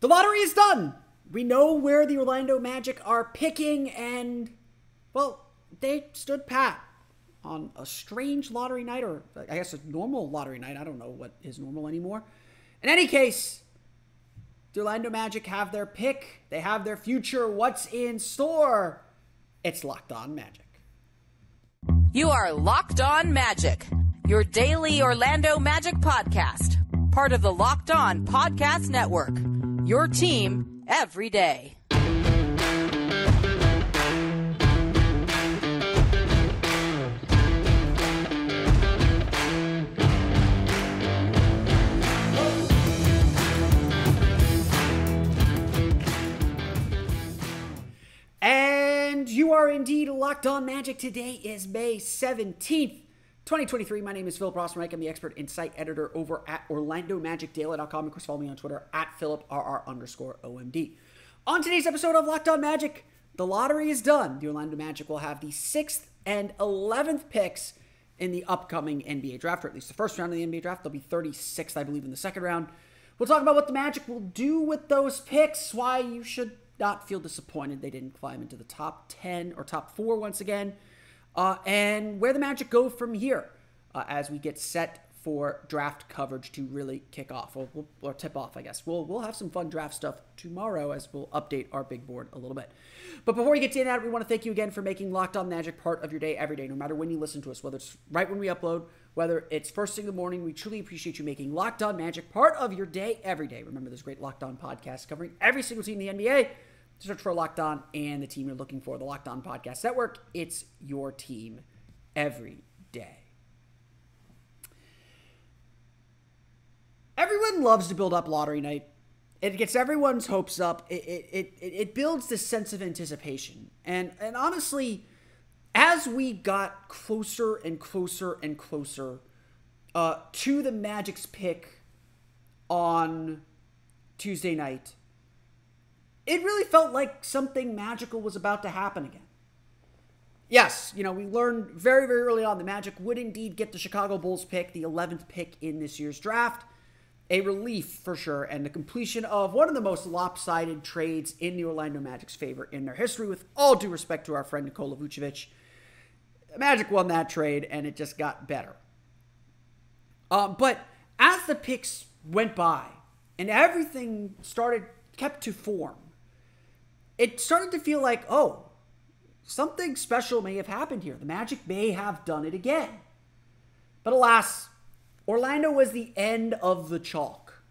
The lottery is done. We know where the Orlando Magic are picking, and, well, they stood pat on a strange lottery night, or I guess a normal lottery night. I don't know what is normal anymore. In any case, the Orlando Magic have their pick. They have their future. What's in store? It's Locked On Magic. You are Locked On Magic, your daily Orlando Magic podcast. Part of the Locked On Podcast Network. Your team every day. And you are indeed Locked On Magic. Today is May 17th. 2023. My name is Philip Rossman. I'm the expert insight editor over at OrlandoMagicDaily.com. Of course, follow me on Twitter at PhilipRR_OMD. On today's episode of Locked On Magic, the lottery is done. The Orlando Magic will have the 6th and 11th picks in the upcoming NBA draft, or at least the first round of the NBA draft. They'll be 36th, I believe, in the second round. We'll talk about what the Magic will do with those picks, why you should not feel disappointed they didn't climb into the top 10 or top 4 once again. And where the Magic go from here as we get set for draft coverage to really kick off, or tip off, I guess. We'll have some fun draft stuff tomorrow as we'll update our big board a little bit. But before we get to that, we want to thank you again for making Locked On Magic part of your day every day, no matter when you listen to us, whether it's right when we upload, whether it's first thing in the morning. We truly appreciate you making Locked On Magic part of your day every day. Remember, there's great Locked On podcasts covering every single team in the NBA. Search for Locked On and the team you're looking for, the Locked On Podcast Network. It's your team every day. Everyone loves to build up lottery night. It gets everyone's hopes up. It builds this sense of anticipation. And honestly, as we got closer and closer and closer to the Magic's pick on Tuesday night, it really felt like something magical was about to happen again. Yes, we learned very, very early on the Magic would indeed get the Chicago Bulls pick, the 11th pick in this year's draft. A relief for sure, and the completion of one of the most lopsided trades in the Orlando Magic's favor in their history, with all due respect to our friend Nikola Vucevic. The Magic won that trade, and it just got better. But as the picks went by, and everything kept to form, it started to feel like, something special may have happened here. The Magic may have done it again. But alas, Orlando was the end of the chalk.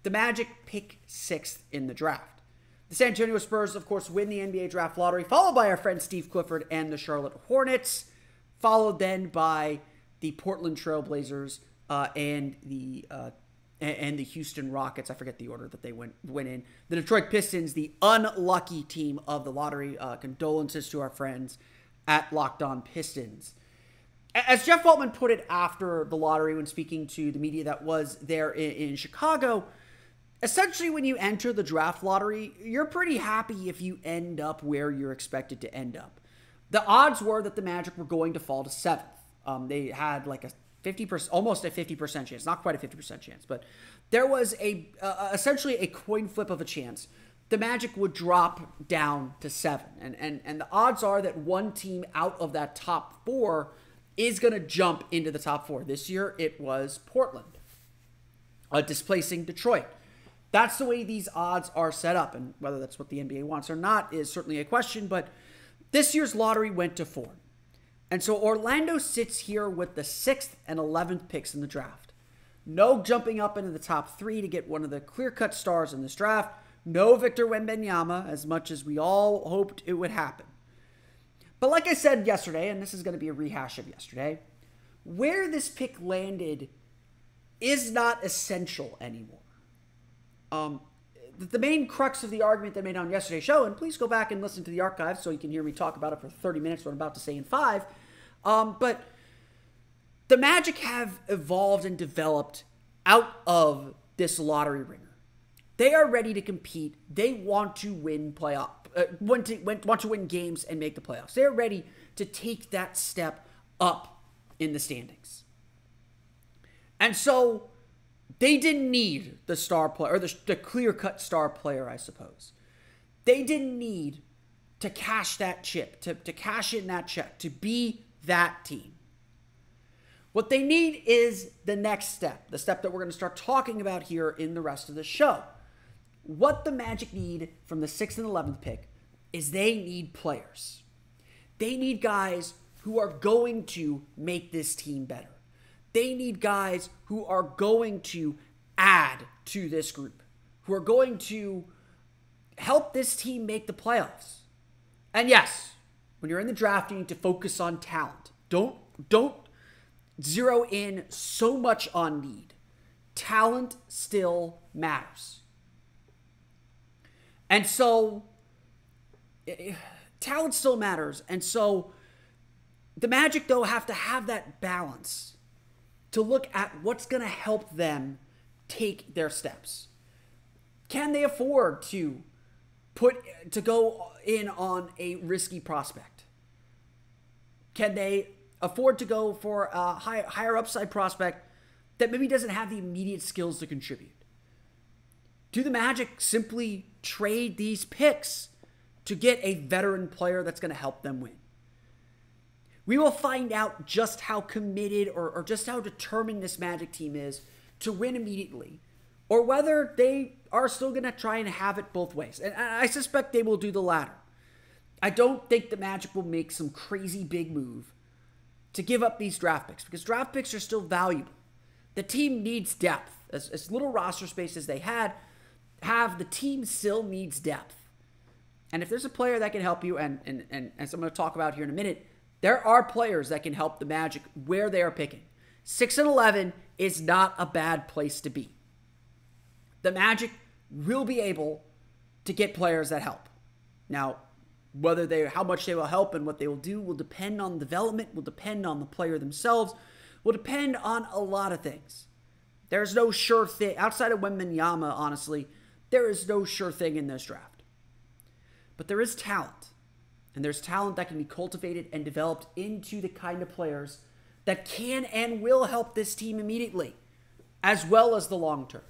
The Magic pick 6th in the draft. The San Antonio Spurs, of course, win the NBA draft lottery, followed by our friend Steve Clifford and the Charlotte Hornets, followed then by the Portland Trail Blazers and the Houston Rockets. I forget the order that they went in. The Detroit Pistons, the unlucky team of the lottery. Condolences to our friends at Locked On Pistons. As Jeff Weltman put it after the lottery when speaking to the media that was there in Chicago, essentially when you enter the draft lottery, you're pretty happy if you end up where you're expected to end up. The odds were that the Magic were going to fall to 7th. They had like a 50%, almost a 50% chance, not quite a 50% chance, but there was essentially a coin flip of a chance. The Magic would drop down to 7, and the odds are that one team out of that top 4 is going to jump into the top 4. This year, it was Portland, displacing Detroit. That's the way these odds are set up, and whether that's what the NBA wants or not is certainly a question, but this year's lottery went to 4. And so Orlando sits here with the 6th and 11th picks in the draft. No jumping up into the top 3 to get one of the clear-cut stars in this draft. No Victor Wembanyama, as much as we all hoped it would happen. But like I said yesterday, and this is going to be a rehash of yesterday, where this pick landed is not essential anymore. The main crux of the argument that I made on yesterday's show, and please go back and listen to the archives so you can hear me talk about it for 30 minutes, what I'm about to say in 5, but the Magic have evolved and developed out of this lottery ringer. They are ready to compete. They want to win want to win games and make the playoffs. They're ready to take that step up in the standings. And so They didn't need the star player, or the clear-cut star player, I suppose. They didn't need to cash that chip, to cash in that check, to be that team. What they need is the next step, the step that we're going to start talking about here in the rest of the show. What the Magic need from the 6th and 11th pick is they need players. They need guys who are going to make this team better. They need guys who are going to add to this group, who are going to help this team make the playoffs. And yes, when you're in the draft, you need to focus on talent. Don't zero in so much on need. Talent still matters. And so, talent still matters. And so, the Magic, though, have to have that balance to look at what's going to help them take their steps. Can they afford to go in on a risky prospect? Can they afford to go for a higher upside prospect that maybe doesn't have the immediate skills to contribute? Do the Magic simply trade these picks to get a veteran player that's going to help them win? We will find out just how committed or just how determined this Magic team is to win immediately, or whether they are still going to try and have it both ways. And I suspect they will do the latter. I don't think the Magic will make some crazy big move to give up these draft picks, because draft picks are still valuable. The team needs depth. As little roster space as they have, the team still needs depth. And if there's a player that can help you, and as I'm going to talk about here in a minute, there are players that can help the Magic where they are picking. 6 and 11 is not a bad place to be. The Magic will be able to get players that help. Now, how much they will help and what they will do will depend on development, will depend on the player themselves, will depend on a lot of things. There's no sure thing. Outside of Wembanyama, honestly, there is no sure thing in this draft. But there is talent. And there's talent that can be cultivated and developed into the kind of players that can and will help this team immediately, as well as the long term.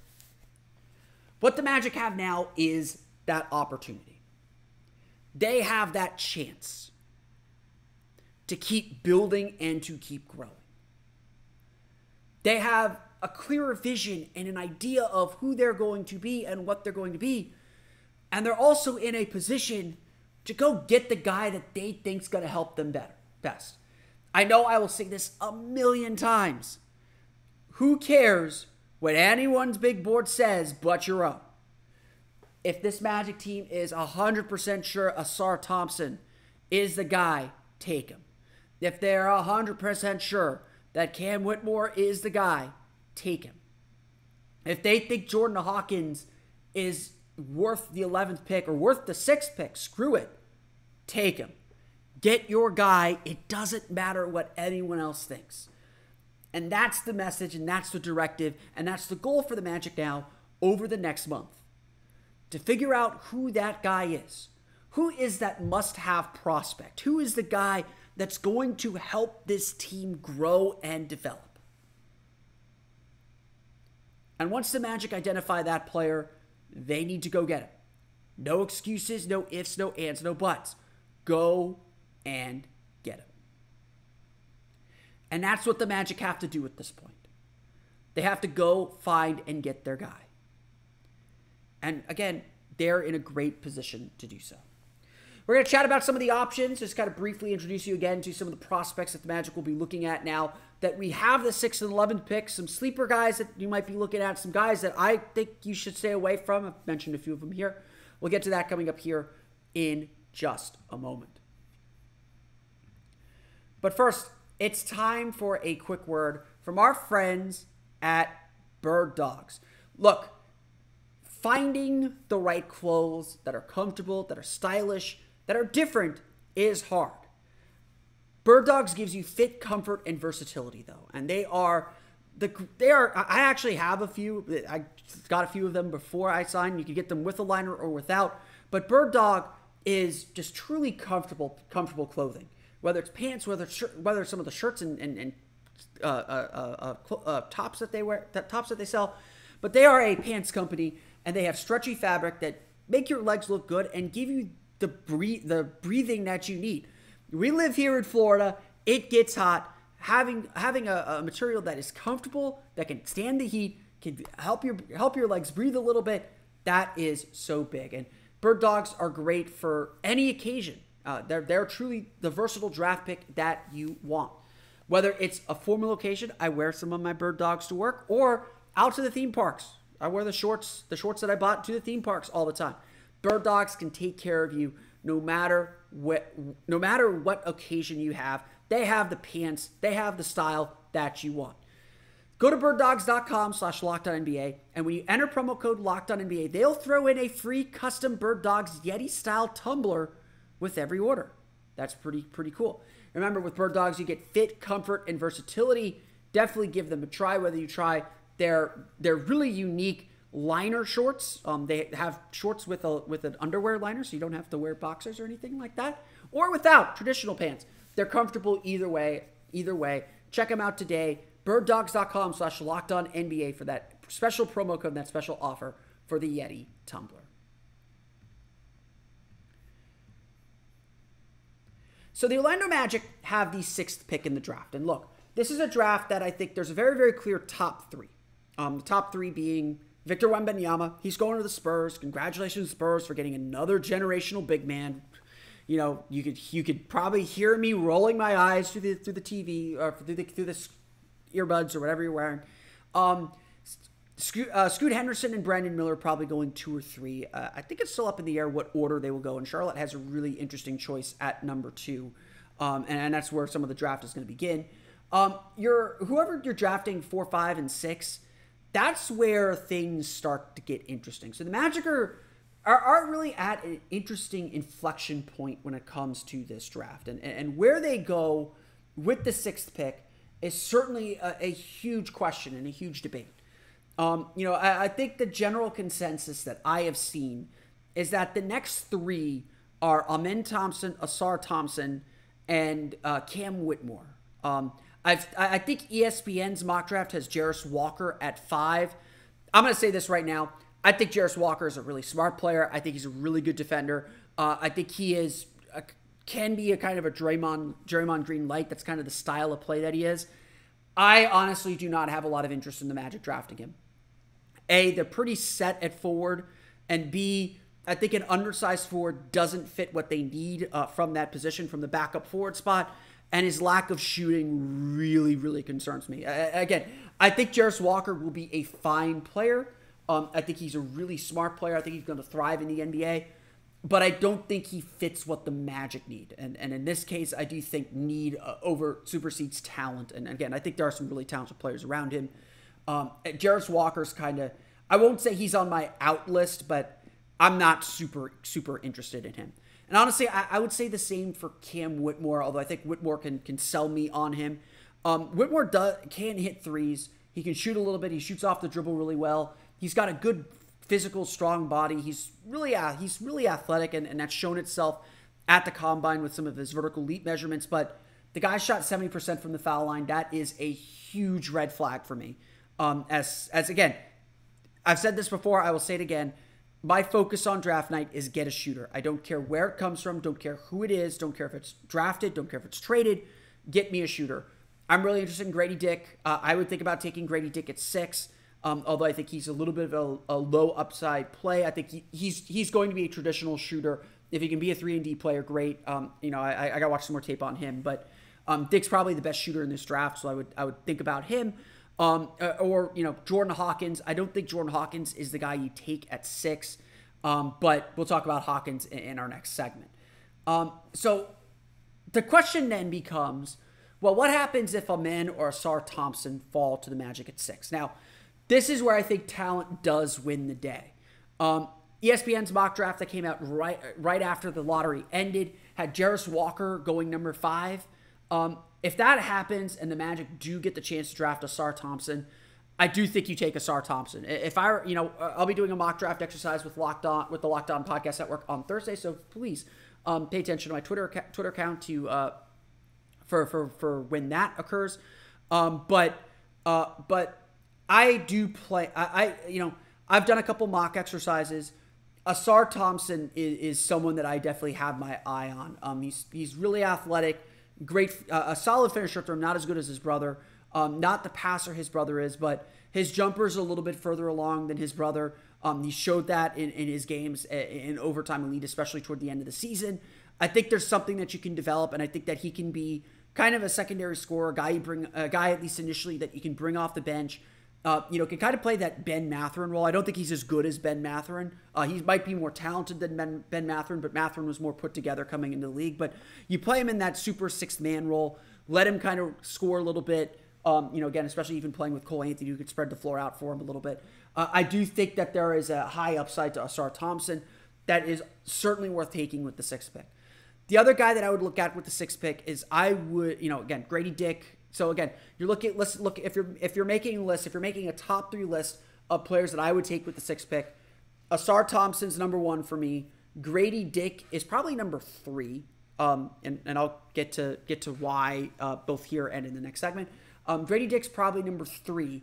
What the Magic have now is that opportunity. They have that chance to keep building and to keep growing. They have a clearer vision and an idea of who they're going to be and what they're going to be. And they're also in a position to go get the guy that they think's going to help them best. I know I will say this a million times. Who cares what anyone's big board says but your own? If this Magic team is 100% sure Asar Thompson is the guy, take him. If they're 100% sure that Cam Whitmore is the guy, take him. If they think Jordan Hawkins is worth the 11th pick or worth the 6th pick, screw it. Take him. Get your guy. It doesn't matter what anyone else thinks. And that's the message, and that's the directive, and that's the goal for the Magic now over the next month. To figure out who that guy is. Who is that must-have prospect? Who is the guy that's going to help this team grow and develop? And once the Magic identify that player, they need to go get it. No excuses, no ifs, no ands, no buts. Go and get him. And that's what the Magic have to do at this point. They have to go find and get their guy. And again, they're in a great position to do so. We're going to chat about some of the options, just kind of briefly introduce you again to some of the prospects that the Magic will be looking at now that we have the 6th and 11th picks, some sleeper guys that you might be looking at, some guys that I think you should stay away from. I've mentioned a few of them here. We'll get to that coming up here in just a moment. But first, it's time for a quick word from our friends at Bird Dogs. Look, finding the right clothes that are comfortable, that are stylish, that are different is hard. Bird Dogs gives you fit, comfort, and versatility, though. And I actually have a few. I got a few of them before I signed. You can get them with a liner or without. But Bird Dog is just truly comfortable clothing. Whether it's pants, whether it's some of the shirts and tops that they wear, tops that they sell, but they are a pants company, and they have stretchy fabric that make your legs look good and give you the breathing that you need. We live here in Florida. It gets hot. Having a material that is comfortable, that can stand the heat, can help your legs breathe a little bit, that is so big. And Bird Dogs are great for any occasion. They're truly the versatile draft pick that you want. Whether it's a formal occasion, I wear some of my Bird Dogs to work, or out to the theme parks. I wear the shorts that I bought to the theme parks all the time. Bird Dogs can take care of you no matter what occasion you have. They have the pants, they have the style that you want. Go to birddogs.com/LockedOnNBA, and when you enter promo code LockedOnNBA, they'll throw in a free custom Bird Dogs Yeti-style tumbler with every order. That's pretty cool. Remember, with Bird Dogs, you get fit, comfort, and versatility. Definitely give them a try, whether you try their really unique liner shorts. They have shorts with an underwear liner, so you don't have to wear boxers or anything like that, or without traditional pants. They're comfortable either way. Check them out today. birddogs.com/LockedOnNBA for that special promo code and that special offer for the Yeti tumbler. So the Orlando Magic have the 6th pick in the draft. And look, this is a draft that I think there's a very, very clear top 3. The top 3 being Victor Wembanyama. He's going to the Spurs. Congratulations, Spurs, for getting another generational big man. You know, you could probably hear me rolling my eyes through the TV or through the earbuds or whatever you're wearing. Scoot Henderson and Brandon Miller probably going 2 or 3. I think it's still up in the air what order they will go, and Charlotte has a really interesting choice at number 2, and that's where some of the draft is going to begin. Whoever you're drafting 4, 5, and 6, that's where things start to get interesting. So the Magic are really at an interesting inflection point when it comes to this draft, and where they go with the 6th pick is certainly a huge question and a huge debate. I think the general consensus that I have seen is that the next 3 are Amen Thompson, Asar Thompson, and Cam Whitmore. I think ESPN's mock draft has Jarris Walker at 5. I'm going to say this right now. I think Jarris Walker is a really smart player. I think he's a really good defender. I think he can be a kind of a Draymond Green light. That's kind of the style of play that he is. I honestly do not have a lot of interest in the Magic drafting him. A, they're pretty set at forward, and B, I think an undersized forward doesn't fit what they need from that position, from the backup forward spot, and his lack of shooting really, really concerns me. Again, I think Jarris Walker will be a fine player. I think he's a really smart player. I think he's going to thrive in the NBA, but I don't think he fits what the Magic need. And in this case, I do think need supersedes talent. And again, I think there are some really talented players around him. Jarris Walker's kind of, I won't say he's on my out list, but I'm not super, super interested in him. And honestly, I would say the same for Cam Whitmore, although I think Whitmore can sell me on him. Whitmore can hit threes. He can shoot a little bit. He shoots off the dribble really well. He's got a good physical, strong body. He's really athletic, and that's shown itself at the Combine with some of his vertical leap measurements. But the guy shot 70% from the foul line. That is a huge red flag for me. As again, I've said this before, I will say it again. My focus on draft night is get a shooter. I don't care where it comes from, don't care who it is, don't care if it's drafted, don't care if it's traded. Get me a shooter. I'm really interested in Grady Dick. I would think about taking Grady Dick at 6, although I think he's a little bit of a low upside play. I think he's going to be a traditional shooter. If he can be a 3-and-D player, great. I got to watch some more tape on him, but Dick's probably the best shooter in this draft, so I would think about him. Or Jordan Hawkins. I don't think Jordan Hawkins is the guy you take at 6, but we'll talk about Hawkins in our next segment. So the question then becomes, well, what happens if Amen or Asar Thompson fall to the Magic at 6? Now, this is where I think talent does win the day. ESPN's mock draft that came out right after the lottery ended had Jarris Walker going number 5. If that happens and the Magic do get the chance to draft Asar Thompson, I do think you take Asar Thompson. If I'll be doing a mock draft exercise with the Locked On Podcast Network on Thursday, so please pay attention to my Twitter account for when that occurs. But I do play. I've done a couple mock exercises. Asar Thompson is someone that I definitely have my eye on. He's really athletic, great, a solid finisher for him. Not as good as his brother, not the passer his brother is, but his jumper's a little bit further along than his brother. He showed that in his games in overtime elite, especially toward the end of the season. I think there's something that you can develop, and I think that he can be kind of a secondary scorer, a guy at least initially that you can bring off the bench. Can kind of play that Ben Mathurin role. I don't think he's as good as Ben Mathurin. He might be more talented than Ben Mathurin, but Mathurin was more put together coming into the league. But you play him in that super sixth man role, let him kind of score a little bit. Again, especially even playing with Cole Anthony, who could spread the floor out for him a little bit. I do think that there is a high upside to Asar Thompson that is certainly worth taking with the sixth pick. The other guy that I would look at with the sixth pick is again, Grady Dick. So again, if you're making a top 3 list of players that I would take with the sixth pick, Asar Thompson's number 1 for me. Grady Dick is probably number 3. And I'll get to why both here and in the next segment. Grady Dick's probably number 3.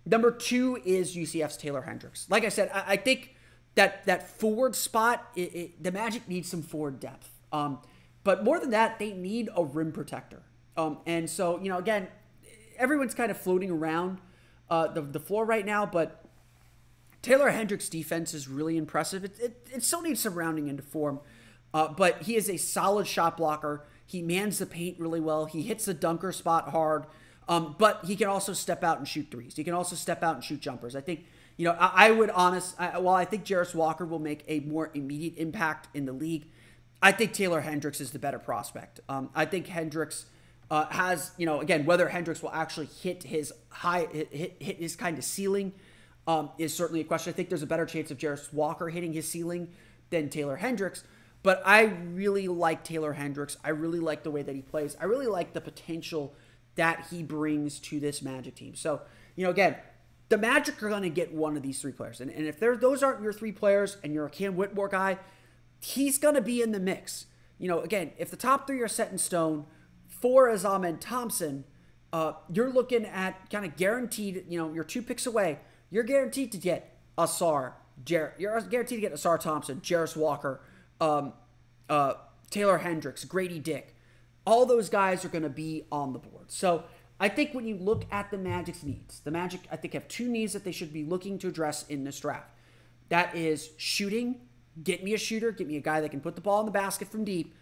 Number 2 is UCF's Taylor Hendricks. Like I said, I think that forward spot, the Magic needs some forward depth. But more than that, they need a rim protector. And so, again, everyone's kind of floating around the floor right now, but Taylor Hendricks' defense is really impressive. It still needs some rounding into form, but he is a solid shot blocker. He mans the paint really well. He hits the dunker spot hard, but he can also step out and shoot threes. He can also step out and shoot jumpers. I think, while I think Jarris Walker will make a more immediate impact in the league, I think Taylor Hendricks is the better prospect. I think Hendricks has, again, whether Hendricks will actually hit his kind of ceiling is certainly a question. I think there's a better chance of Jarris Walker hitting his ceiling than Taylor Hendricks, but I really like Taylor Hendricks. I really like the way that he plays. I really like the potential that he brings to this Magic team. So, again, the Magic are going to get one of these 3 players. And if those aren't your 3 players and you're a Cam Whitmore guy, he's going to be in the mix. Again, if the top 3 are set in stone, 4 is Ahmed Thompson, you're looking at kind of guaranteed, you're 2 picks away. You're guaranteed to get Asar Thompson, Jarris Walker, Taylor Hendricks, Grady Dick. All those guys are going to be on the board. So I think when you look at the Magic's needs, the Magic, I think, have 2 needs that they should be looking to address in this draft. That is shooting. Get me a shooter. Get me a guy that can put the ball in the basket from deep.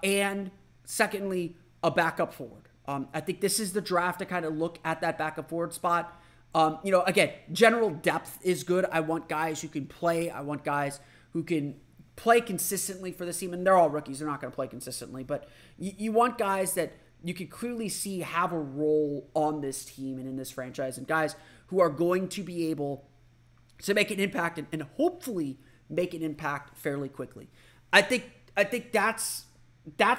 And secondly, a backup forward. I think this is the draft to kind of look at that backup forward spot. Again, general depth is good. I want guys who can play. I want guys who can play consistently for this team. And they're all rookies. They're not going to play consistently. But you want guys that you can clearly see have a role on this team and in this franchise. And guys who are going to be able to make an impact and hopefully make an impact fairly quickly. I think that's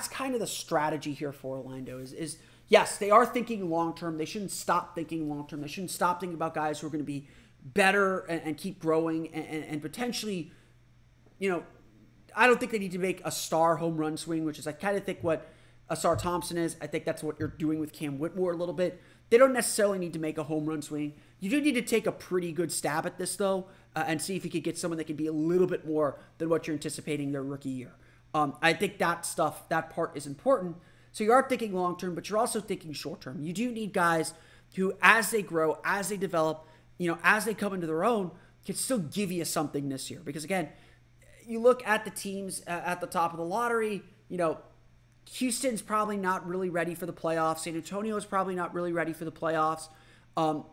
kind of the strategy here for Orlando is yes, they are thinking long-term. They shouldn't stop thinking long-term. They shouldn't stop thinking about guys who are going to be better and keep growing and potentially, I don't think they need to make a star home run swing, which is I kind of think what Asar Thompson is. I think that's what you're doing with Cam Whitmore a little bit. They don't necessarily need to make a home run swing. You do need to take a pretty good stab at this, though, and see if you could get someone that can be a little bit more than what you're anticipating their rookie year. I think that part is important. So you are thinking long-term, but you're also thinking short-term. You do need guys who, as they grow, as they develop, as they come into their own, can still give you something this year. Because, again, you look at the teams at the top of the lottery, Houston's probably not really ready for the playoffs. San Antonio is probably not really ready for the playoffs.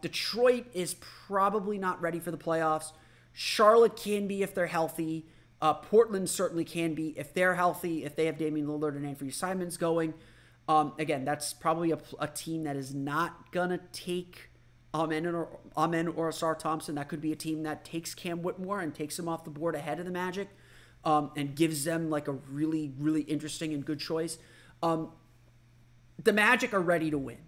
Detroit is probably not ready for the playoffs. Charlotte can be if they're healthy. Portland certainly can be if they're healthy, if they have Damian Lillard and Anthony Simons going. Again, that's probably a team that is not going to take Amen or Asar Thompson. That could be a team that takes Cam Whitmore and takes him off the board ahead of the Magic and gives them like a really, really interesting and good choice. The Magic are ready to win.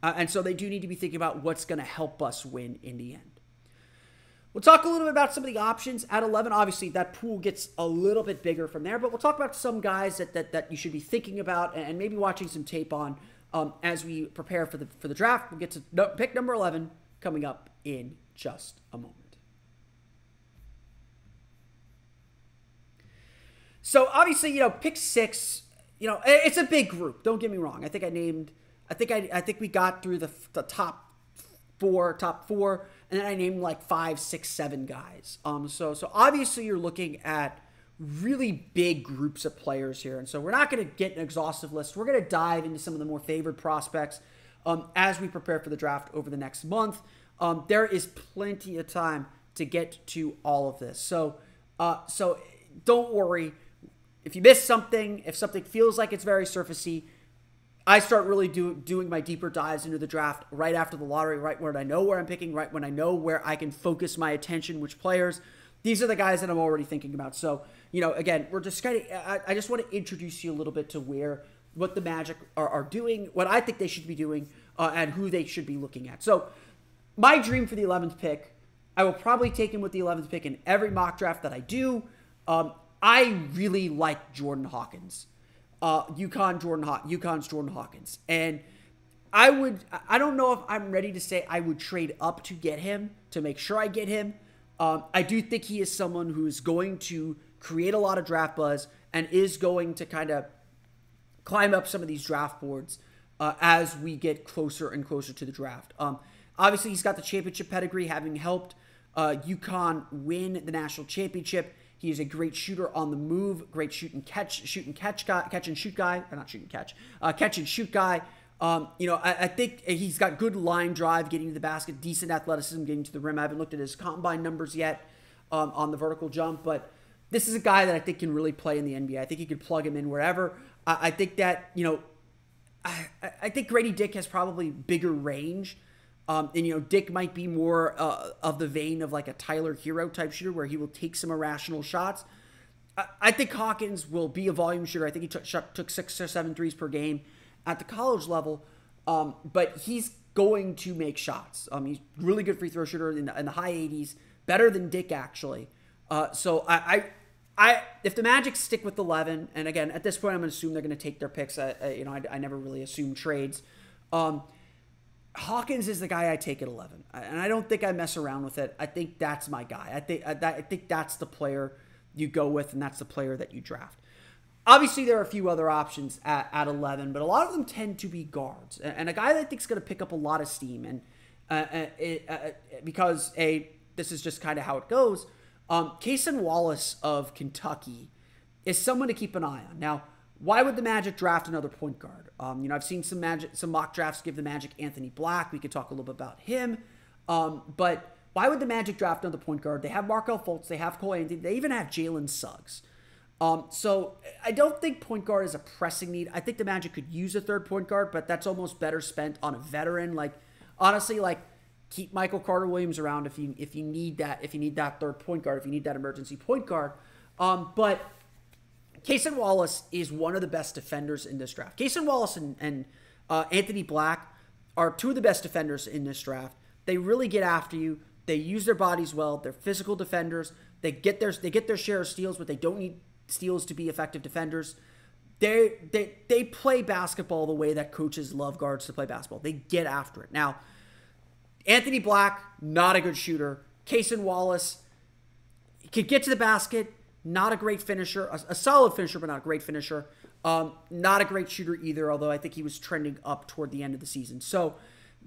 And so they do need to be thinking about what's going to help us win in the end. We'll talk a little bit about some of the options at 11. Obviously, that pool gets a little bit bigger from there, but we'll talk about some guys that you should be thinking about and maybe watching some tape on as we prepare for the draft. We'll get to pick number 11, coming up in just a moment. So obviously, pick 6, it's a big group. Don't get me wrong. I think we got through the top four, and then I named like 5, 6, 7 guys. So obviously you're looking at really big groups of players here. And so we're not going to get an exhaustive list. We're going to dive into some of the more favored prospects as we prepare for the draft over the next month. There is plenty of time to get to all of this. So don't worry. If you miss something, if something feels like it's very surfacey, I start really doing my deeper dives into the draft right after the lottery, right when I know where I'm picking, right when I know where I can focus my attention, which players. These are the guys that I'm already thinking about. So, again, we're just I just want to introduce you a little bit to what the Magic are doing, what I think they should be doing, and who they should be looking at. So, my dream for the 11th pick, I will probably take him with the 11th pick in every mock draft that I do. I really like Jordan Hawkins. UConn's Jordan Hawkins. And I don't know if I'm ready to say I would trade up to get him, to make sure I get him. I do think he is someone who is going to create a lot of draft buzz and is going to kind of climb up some of these draft boards as we get closer and closer to the draft. Obviously, he's got the championship pedigree, having helped UConn win the national championship. He is a great shooter on the move, great catch and shoot guy. I think he's got good line drive, getting to the basket, decent athleticism, getting to the rim. I haven't looked at his combine numbers yet on the vertical jump, but this is a guy that I think can really play in the NBA. I think you could plug him in wherever. I think that, I think Grady Dick has probably bigger range. And, Dick might be more of the vein of like a Tyler Hero type shooter where he will take some irrational shots. I think Hawkins will be a volume shooter. I think he took 6 or 7 threes per game at the college level. But he's going to make shots. He's a really good free throw shooter in the high 80s, better than Dick actually. So if the Magic stick with 11, and again, at this point, I'm going to assume they're going to take their picks. I never really assume trades. Hawkins is the guy I take at 11, and I don't think I mess around with it. I think that's my guy. I think that's the player you go with, and that's the player that you draft. Obviously, there are a few other options at 11, but a lot of them tend to be guards, and a guy that I think is going to pick up a lot of steam, and because this is just kind of how it goes. Cason Wallace of Kentucky is someone to keep an eye on. Now, why would the Magic draft another point guard? I've seen some mock drafts give the Magic Anthony Black. We could talk a little bit about him. But why would the Magic draft another point guard? They have Markelle Fultz. They have Cole Anthony. They even have Jalen Suggs. So I don't think point guard is a pressing need. I think the Magic could use a third point guard, but that's almost better spent on a veteran. Honestly, keep Michael Carter-Williams around if you need that. If you need that third point guard, if you need that emergency point guard. But Cason Wallace is one of the best defenders in this draft. Cason Wallace and Anthony Black are two of the best defenders in this draft. They really get after you. They use their bodies well. They're physical defenders. They get their share of steals, but they don't need steals to be effective defenders. They play basketball the way that coaches love guards to play basketball. They get after it. Now, Anthony Black, not a good shooter. Cason Wallace could get to the basket. Not a great finisher, a solid finisher, but not a great finisher. Not a great shooter either, although I think he was trending up toward the end of the season. So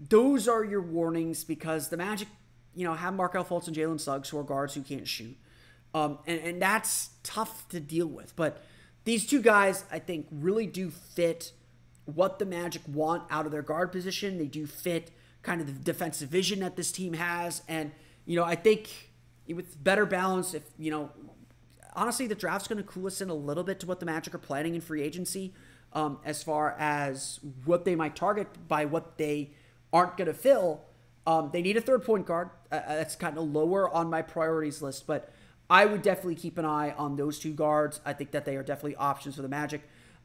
those are your warnings because the Magic, have Markelle Fultz and Jalen Suggs who are guards who can't shoot. And that's tough to deal with. But these two guys, I think, really do fit what the Magic want out of their guard position. They do fit kind of the defensive vision that this team has. And, I think with better balance, if, honestly, the draft's going to cool us in a little bit to what the Magic are planning in free agency as far as what they might target by what they aren't going to fill. They need a third point guard. That's kind of lower on my priorities list, but I would definitely keep an eye on those two guards. I think that they are definitely options for the Magic.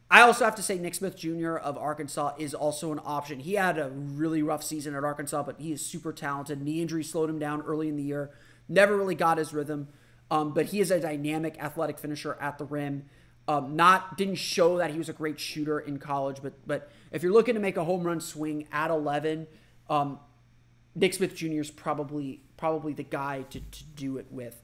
I also have to say Nick Smith Jr. of Arkansas is also an option. He had a really rough season at Arkansas, but he is super talented. Knee injury slowed him down early in the year. Never really got his rhythm. But he is a dynamic athletic finisher at the rim. Didn't show that he was a great shooter in college, but if you're looking to make a home run swing at 11, Nick Smith Jr. is probably the guy to do it with.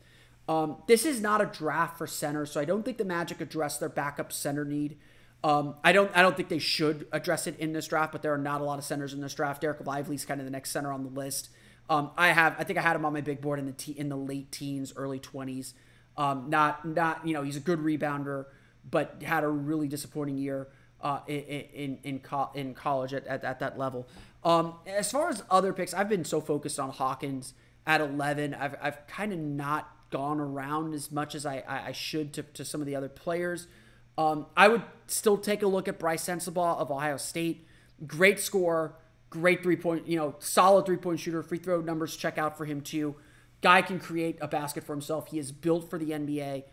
This is not a draft for center, so I don't think the Magic address their backup center need. I don't think they should address it in this draft, but there are not a lot of centers in this draft. Derek Lively's kind of the next center on the list. I think I had him on my big board in the late teens, early 20s. He's a good rebounder, but had a really disappointing year in college at that level. As far as other picks, I've been so focused on Hawkins at 11. I've kind of not gone around as much as I should to some of the other players. I would still take a look at Bryce Sensabaugh of Ohio State. Great scorer, great solid 3-point shooter. Free throw numbers check out for him too. Guy can create a basket for himself. He is built for the NBA.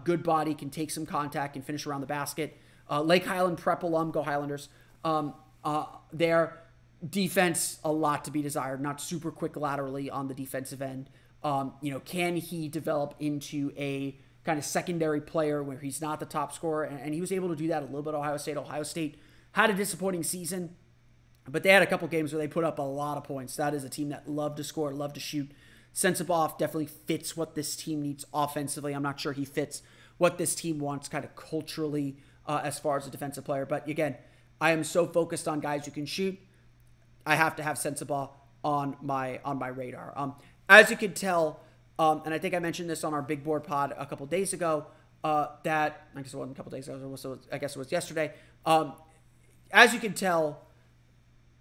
Good body, can take some contact, can finish around the basket. Lake Highland Prep alum, go Highlanders. Their defense, a lot to be desired. Not super quick laterally on the defensive end. Can he develop into a kind of secondary player where he's not the top scorer? And he was able to do that a little bit at Ohio State. Ohio State had a disappointing season, but they had a couple games where they put up a lot of points. That is a team that loved to score, loved to shoot. Sensabaugh definitely fits what this team needs offensively. I'm not sure he fits what this team wants kind of culturally as far as a defensive player. But again, I am so focused on guys who can shoot. I have to have Sensabaugh on my radar. As you can tell, and I think I mentioned this on our Big Board pod a couple days ago, that I guess it wasn't a couple days ago, I guess it was yesterday. As you can tell,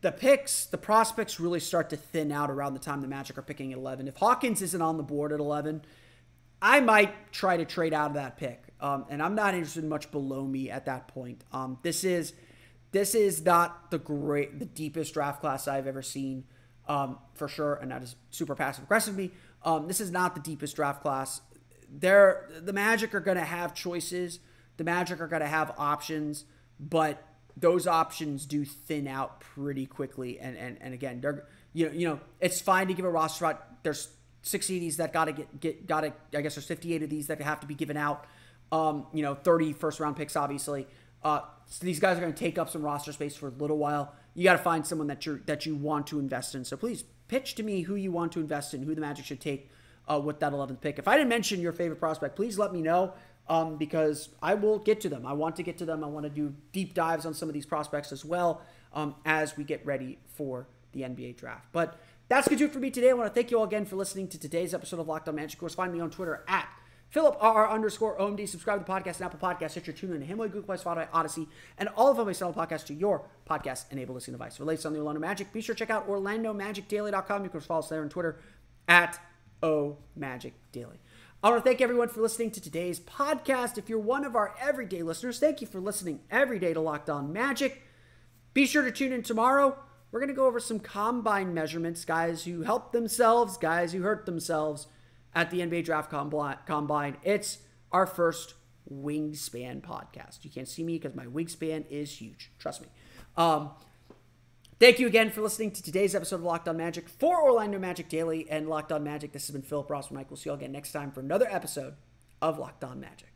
the prospects really start to thin out around the time the Magic are picking at 11. If Hawkins isn't on the board at 11, I might try to trade out of that pick. And I'm not interested in much below me at that point. This is not the deepest draft class I've ever seen, for sure. And that is super passive aggressive of me. This is not the deepest draft class. The Magic are going to have choices. The Magic are going to have options, but those options do thin out pretty quickly. And again, they're, it's fine to give a roster spot. There's 60 of these that gotta, I guess there's 58 of these that have to be given out. 30 first round picks, obviously. So these guys are going to take up some roster space for a little while. You got to find someone that you want to invest in. So please pitch to me who you want to invest in, who the Magic should take with that 11th pick. If I didn't mention your favorite prospect, please let me know. Because I will get to them. I want to get to them. I want to do deep dives on some of these prospects as well as we get ready for the NBA draft. But that's going to do it for me today. I want to thank you all again for listening to today's episode of Locked On Magic. Of course, find me on Twitter at PhilipRR_OMD. Subscribe to the podcast and Apple Podcasts. Hit your tune in Himalaya, Google Play, Spotify, Odyssey, and all of my fellow podcasts to your podcast-enabled listening device. For latest on the Orlando Magic, be sure to check out OrlandoMagicDaily.com. You can follow us there on Twitter at OMagicDaily. I want to thank everyone for listening to today's podcast. If you're one of our everyday listeners, thank you for listening every day to Locked On Magic. Be sure to tune in tomorrow. We're going to go over some combine measurements, guys who helped themselves, guys who hurt themselves at the NBA Draft Combine. It's our first wingspan podcast. You can't see me because my wingspan is huge. Trust me. Thank you again for listening to today's episode of Locked On Magic. For Orlando Magic Daily and Locked On Magic, this has been Philip Ross from Mike. We'll see you all again next time for another episode of Locked On Magic.